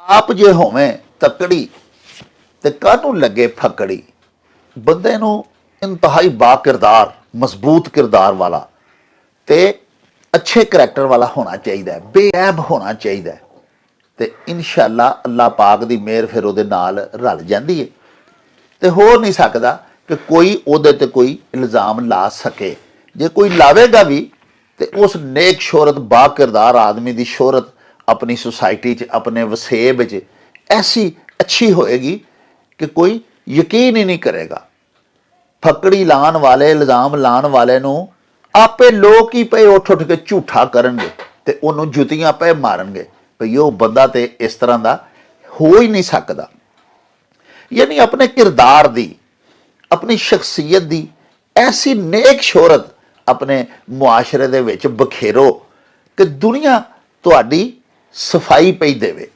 ਆਪ ਜੇ ਹੋਵੇਂ ਤਕੜੀ ਤੇ ਕਾਹਨੂੰ ਲੱਗੇ ਫਕੜੀ। ਬੰਦੇ ਨੂੰ ਇੰਤਹਾਈ ਬਾ ਕਿਰਦਾਰ, ਮਜ਼ਬੂਤ ਕਿਰਦਾਰ ਵਾਲਾ ਤੇ ਅੱਛੇ ਕਰੈਕਟਰ ਵਾਲਾ ਹੋਣਾ ਚਾਹੀਦਾ ਹੈ, ਬੇऐਬ ਹੋਣਾ ਚਾਹੀਦਾ ਹੈ। ਤੇ ਇਨਸ਼ਾਅੱਲਾ ਅੱਲਾਹ ਪਾਕ ਦੀ ਮਿਹਰ ਫਿਰ ਉਹਦੇ ਨਾਲ ਰਲ ਜਾਂਦੀ ਹੈ ਤੇ ਹੋ ਨਹੀਂ ਸਕਦਾ ਕਿ ਕੋਈ ਉਹਦੇ ਤੇ ਕੋਈ ਇਲਜ਼ਾਮ ਲਾ ਸਕੇ। ਜੇ ਕੋਈ ਲਾਵੇਗਾ ਵੀ ਤੇ ਉਸ ਨੇਕ ਸ਼ੋਹਰਤ ਬਾ ਕਿਰਦਾਰ ਆਦਮੀ ਦੀ ਸ਼ੋਹਰਤ अपनी सोसाइटी च अपने वसेब च ऐसी अच्छी होएगी कि कोई यकीन ही नहीं करेगा। फकड़ी लान वाले इल्ज़ाम लान वाले नूं आपे लोग ही पे उठ उठ के झूठा करनगे ते उन्हों जुतियां पे मारनगे भई वो बंदा ते इस तरह का हो ही नहीं सकता। यानी अपने किरदार दी, अपनी शख्सियत दी ऐसी नेक शोहरत अपने मुआशरे दे विच बखेरो कि दुनिया तुहाडी सफाई पई देवे।